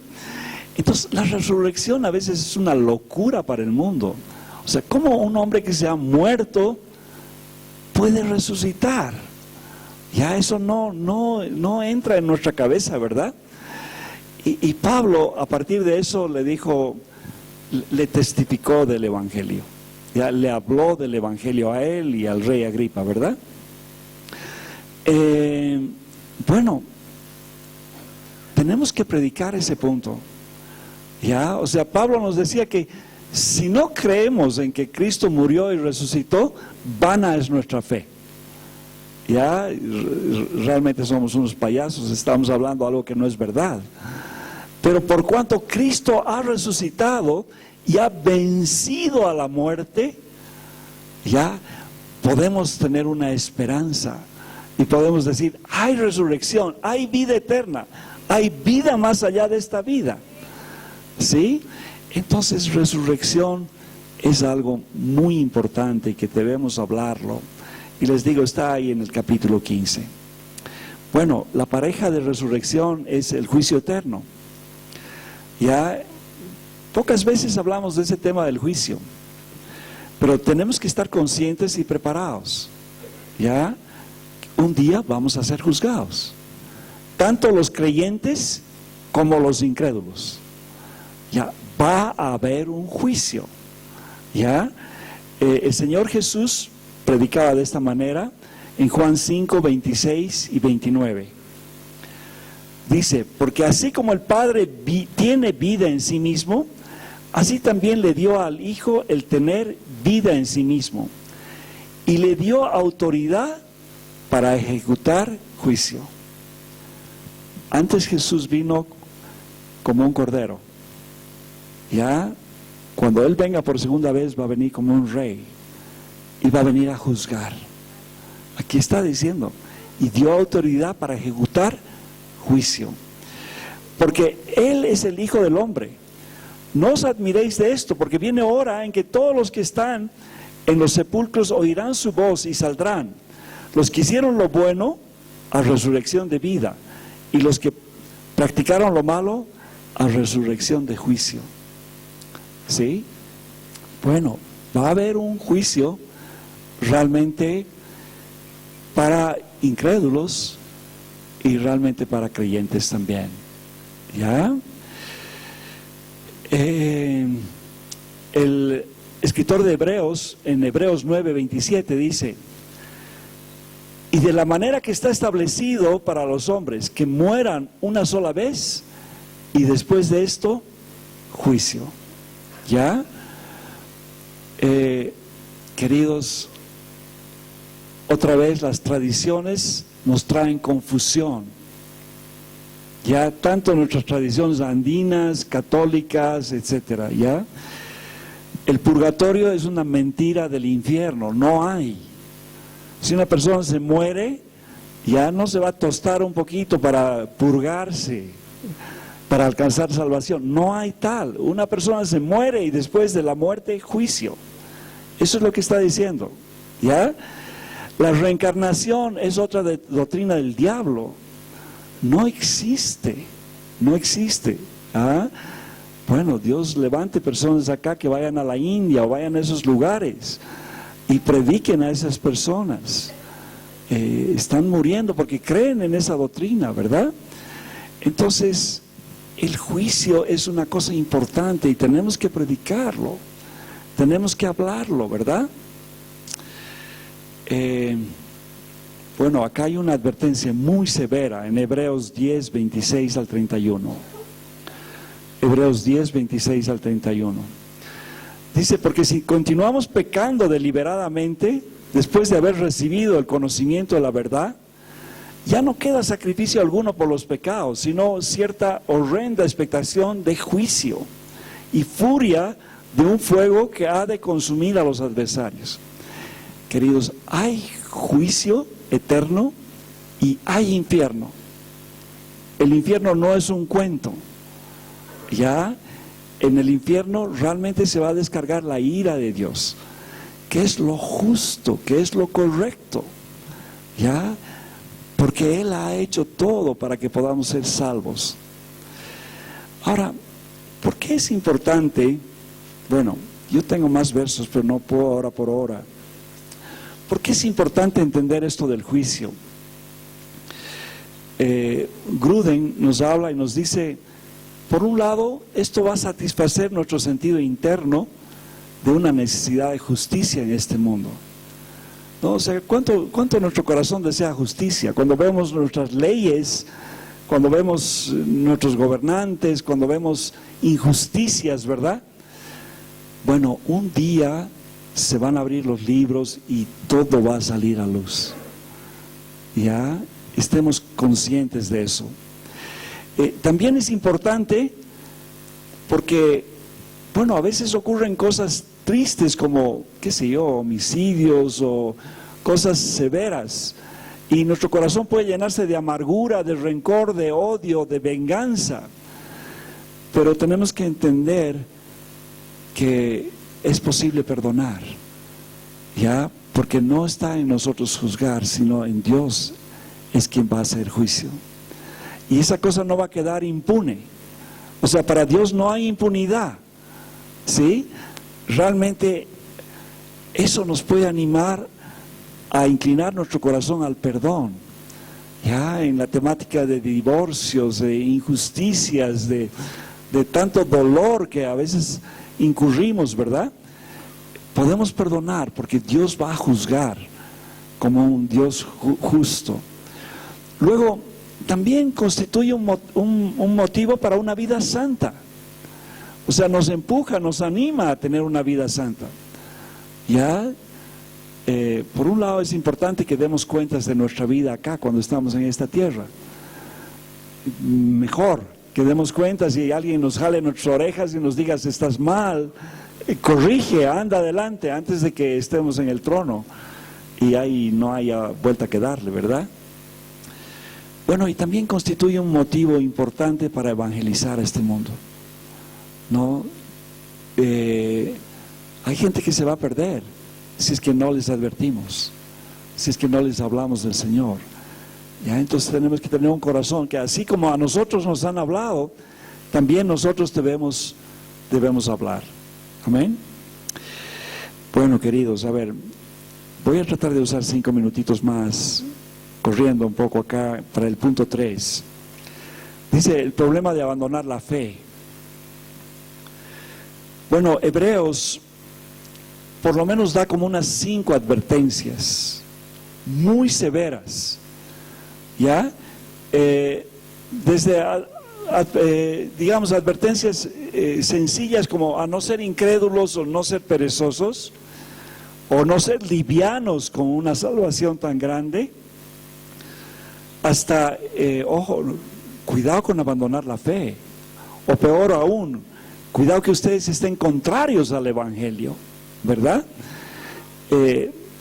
S2: Entonces la resurrección a veces es una locura para el mundo. O sea, ¿cómo un hombre que se ha muerto puede resucitar? Ya eso no entra en nuestra cabeza, ¿verdad? Y Pablo a partir de eso le dijo, le testificó del Evangelio, ya le habló del Evangelio a él y al rey Agripa, ¿verdad? Bueno, tenemos que predicar ese punto, ya, o sea, Pablo nos decía que si no creemos en que Cristo murió y resucitó, vana es nuestra fe. Ya, realmente somos unos payasos, estamos hablando algo que no es verdad. Pero por cuanto Cristo ha resucitado y ha vencido a la muerte, ya podemos tener una esperanza y podemos decir, hay resurrección, hay vida eterna, hay vida más allá de esta vida. ¿Sí? Entonces resurrección es algo muy importante que debemos hablarlo. Y les digo, está ahí en el capítulo 15. Bueno, la pareja de resurrección es el juicio eterno. Ya, pocas veces hablamos de ese tema del juicio, pero tenemos que estar conscientes y preparados. Ya, un día vamos a ser juzgados, tanto los creyentes como los incrédulos. Ya, va a haber un juicio. Ya, el Señor Jesús predicaba de esta manera en Juan 5, 26 y 29. Dice, porque así como el Padre tiene vida en sí mismo, así también le dio al Hijo el tener vida en sí mismo, y le dio autoridad para ejecutar juicio. Antes Jesús vino como un cordero. Ya, cuando Él venga por segunda vez, va a venir como un rey. Y va a venir a juzgar. Aquí está diciendo, y dio autoridad para ejecutar juicio. Porque Él es el Hijo del Hombre. No os admiréis de esto, porque viene hora en que todos los que están en los sepulcros oirán su voz y saldrán. Los que hicieron lo bueno, a resurrección de vida. Y los que practicaron lo malo, a resurrección de juicio. ¿Sí? Bueno, va a haber un juicio realmente para incrédulos y realmente para creyentes también. ¿Ya? El escritor de Hebreos, en Hebreos 9:27 dice: y de la manera que está establecido para los hombres, que mueran una sola vez, y después de esto, juicio. ¿Ya? Queridos, otra vez las tradiciones nos traen confusión. Ya tanto nuestras tradiciones andinas, católicas, etcétera, ¿ya? El purgatorio es una mentira del infierno, no hay. Si una persona se muere, ya no se va a tostar un poquito para purgarse, para alcanzar salvación. No hay tal. Una persona se muere y después de la muerte, juicio. Eso es lo que está diciendo, ¿ya? La reencarnación es otra doctrina del diablo. No existe, no existe. ¿Ah? Bueno, Dios levante personas acá que vayan a la India o vayan a esos lugares y prediquen a esas personas. Están muriendo porque creen en esa doctrina, ¿verdad? Entonces, el juicio es una cosa importante y tenemos que predicarlo, tenemos que hablarlo, ¿verdad? Bueno, acá hay una advertencia muy severa en Hebreos 10, 26 al 31. Hebreos 10, 26 al 31. Dice, porque si continuamos pecando deliberadamente, después de haber recibido el conocimiento de la verdad, ya no queda sacrificio alguno por los pecados, sino cierta horrenda expectación de juicio y furia de un fuego que ha de consumir a los adversarios. Queridos, hay juicio eterno y hay infierno. El infierno no es un cuento. Ya en el infierno realmente se va a descargar la ira de Dios, que es lo justo, que es lo correcto. Ya, porque Él ha hecho todo para que podamos ser salvos. Ahora, ¿por qué es importante? Bueno, yo tengo más versos, pero no puedo ahora por hora. ¿Por qué es importante entender esto del juicio? Gruden nos habla y nos dice, por un lado, esto va a satisfacer nuestro sentido interno de una necesidad de justicia en este mundo. ¿No? O sea, ¿cuánto nuestro corazón desea justicia? Cuando vemos nuestras leyes, cuando vemos nuestros gobernantes, cuando vemos injusticias, ¿verdad? Bueno, un día se van a abrir los libros y todo va a salir a luz. Ya, estemos conscientes de eso. También es importante porque, bueno, a veces ocurren cosas tristes como, qué sé yo, homicidios o cosas severas, y nuestro corazón puede llenarse de amargura, de rencor, de odio, de venganza, pero tenemos que entender que es posible perdonar, ¿ya? Porque no está en nosotros juzgar, sino en Dios es quien va a hacer juicio. Y esa cosa no va a quedar impune. O sea, para Dios no hay impunidad, ¿sí? Realmente eso nos puede animar a inclinar nuestro corazón al perdón. Ya en la temática de divorcios, de injusticias, de tanto dolor que a veces incurrimos, ¿verdad? Podemos perdonar porque Dios va a juzgar como un Dios justo. Luego, también constituye un motivo para una vida santa. O sea, nos empuja, nos anima a tener una vida santa. Ya, por un lado es importante que demos cuentas de nuestra vida acá cuando estamos en esta tierra. mejor que demos cuenta. Si alguien nos jale nuestras orejas y nos diga estás mal, corrige, anda adelante antes de que estemos en el trono y ahí no haya vuelta que darle, ¿verdad? Bueno, y también constituye un motivo importante para evangelizar a este mundo, ¿no? Hay gente que se va a perder si es que no les advertimos, si es que no les hablamos del Señor. Ya, entonces tenemos que tener un corazón que así como a nosotros nos han hablado, también nosotros debemos hablar. Amén. Bueno, queridos, a ver, voy a tratar de usar 5 minutitos más, corriendo un poco acá para el punto 3. Dice, el problema de abandonar la fe. Bueno, Hebreos por lo menos da como unas 5 advertencias muy severas, ¿ya? Desde, digamos, advertencias sencillas como a no ser incrédulos o no ser perezosos, o no ser livianos con una salvación tan grande, hasta, ojo, cuidado con abandonar la fe, o peor aún, cuidado que ustedes estén contrarios al Evangelio, ¿verdad?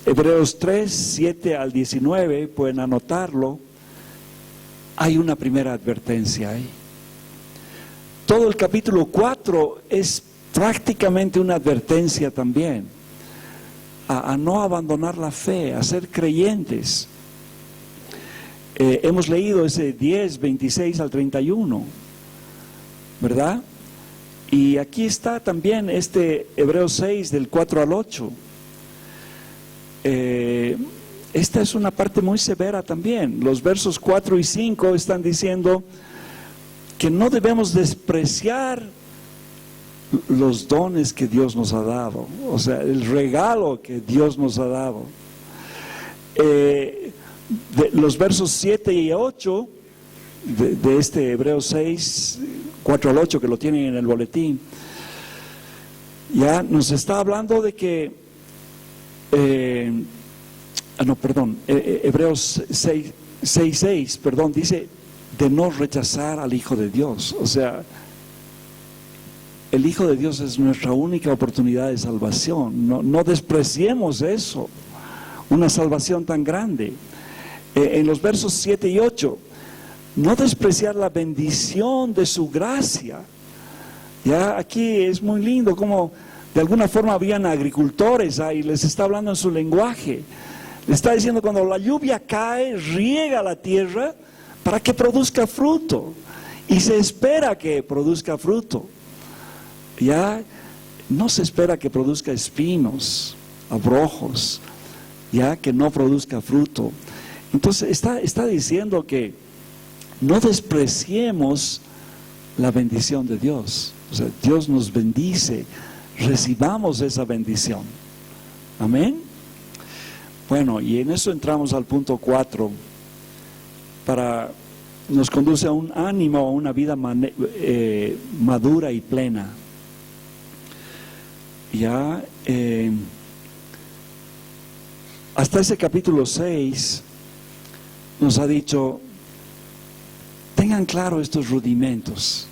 S2: Hebreos 3, 7 al 19, pueden anotarlo. Hay una primera advertencia ahí. Todo el capítulo 4 es prácticamente una advertencia también a no abandonar la fe, a ser creyentes. Hemos leído ese 10, 26 al 31, ¿verdad? Y aquí está también este Hebreos 6 del 4 al 8. Esta es una parte muy severa también. Los versos 4 y 5 están diciendo que no debemos despreciar los dones que Dios nos ha dado, o sea, el regalo que Dios nos ha dado. Los versos 7 y 8 de este Hebreos 6, 4 al 8, que lo tienen en el boletín, ya nos está hablando de que Hebreos 6, perdón, dice de no rechazar al Hijo de Dios. O sea, el Hijo de Dios es nuestra única oportunidad de salvación. No despreciemos eso, una salvación tan grande. En los versos 7 y 8, no despreciar la bendición de su gracia. Ya aquí es muy lindo como de alguna forma habían agricultores ahí, les está hablando en su lenguaje. Le está diciendo, cuando la lluvia cae, riega la tierra para que produzca fruto, y se espera que produzca fruto. Ya no se espera que produzca espinos, abrojos, ya que no produzca fruto. Entonces está diciendo que no despreciemos la bendición de Dios. O sea, Dios nos bendice, recibamos esa bendición. Amén. Bueno, y en eso entramos al punto 4, nos conduce a un ánimo, a una vida madura y plena. Ya, hasta ese capítulo 6 nos ha dicho, tengan claro estos rudimentos,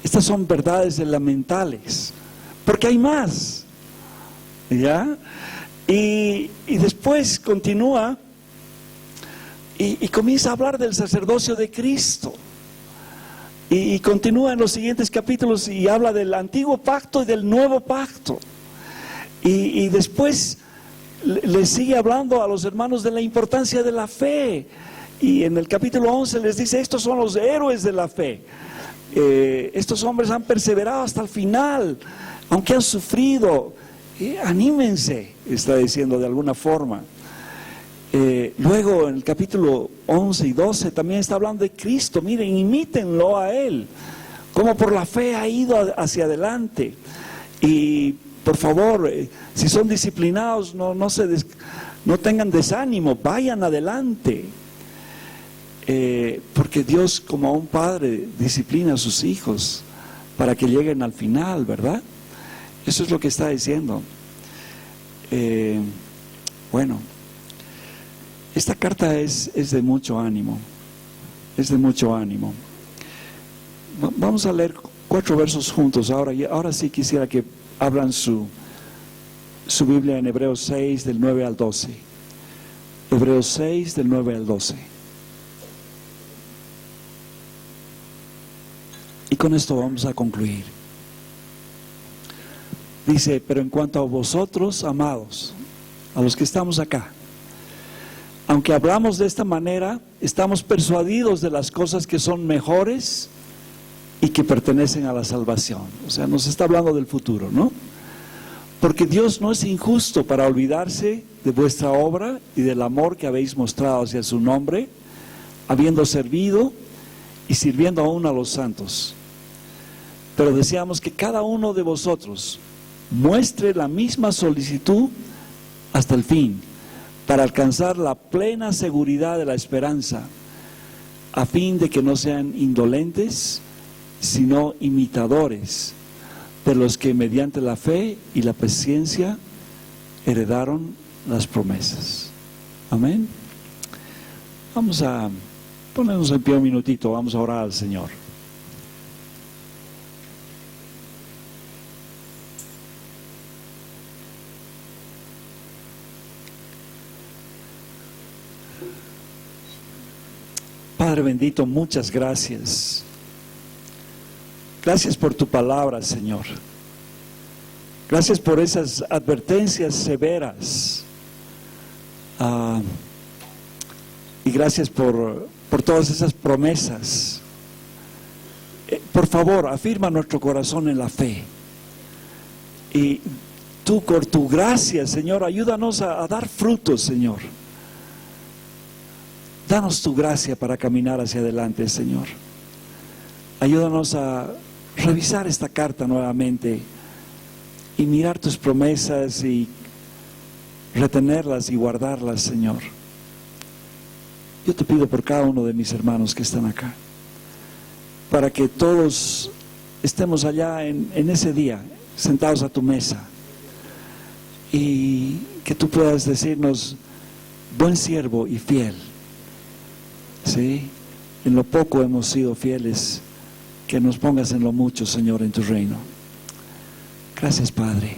S2: estas son verdades elementales, porque hay más, ¿ya? Y después continúa y comienza a hablar del sacerdocio de Cristo, y continúa en los siguientes capítulos y habla del antiguo pacto y del nuevo pacto, y después le sigue hablando a los hermanos de la importancia de la fe, y en el capítulo 11 les dice, estos son los héroes de la fe, estos hombres han perseverado hasta el final, aunque han sufrido, anímense, está diciendo de alguna forma. Luego en el capítulo 11 y 12 también está hablando de Cristo. Miren, imítenlo a Él, como por la fe ha ido hacia adelante. Y por favor, si son disciplinados, no tengan desánimo, vayan adelante. Porque Dios, como un padre, disciplina a sus hijos para que lleguen al final, ¿verdad? Eso es lo que está diciendo. Bueno, esta carta es de mucho ánimo, es de mucho ánimo. Vamos a leer 4 versos juntos ahora. Y ahora sí quisiera que abran su Biblia en Hebreos 6, del 9 al 12. Hebreos 6, del 9 al 12. Y con esto vamos a concluir. Dice: pero en cuanto a vosotros, amados, a los que estamos acá, aunque hablamos de esta manera, estamos persuadidos de las cosas que son mejores y que pertenecen a la salvación. O sea, nos está hablando del futuro, ¿no? Porque Dios no es injusto para olvidarse de vuestra obra y del amor que habéis mostrado hacia su nombre, habiendo servido y sirviendo aún a los santos. Pero deseamos que cada uno de vosotros muestre la misma solicitud hasta el fin, para alcanzar la plena seguridad de la esperanza, a fin de que no sean indolentes, sino imitadores de los que mediante la fe y la paciencia heredaron las promesas. Amén. Vamos a ponernos en pie un minutito, vamos a orar al Señor. Padre bendito, muchas gracias. Gracias por tu palabra, Señor. Gracias por esas advertencias severas. Y gracias por todas esas promesas. Por favor, afirma nuestro corazón en la fe. Y tú, con tu gracia, Señor, ayúdanos a dar frutos, Señor. Danos tu gracia para caminar hacia adelante, Señor. Ayúdanos a revisar esta carta nuevamente y mirar tus promesas y retenerlas y guardarlas, Señor. Yo te pido por cada uno de mis hermanos que están acá, para que todos estemos allá en ese día, sentados a tu mesa, y que tú puedas decirnos: buen siervo y fiel. Sí, en lo poco hemos sido fieles, que nos pongas en lo mucho, Señor, en tu reino. Gracias, Padre.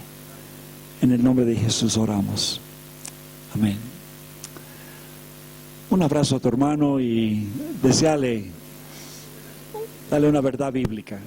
S2: En el nombre de Jesús oramos. Amén. Un abrazo a tu hermano y dale una verdad bíblica.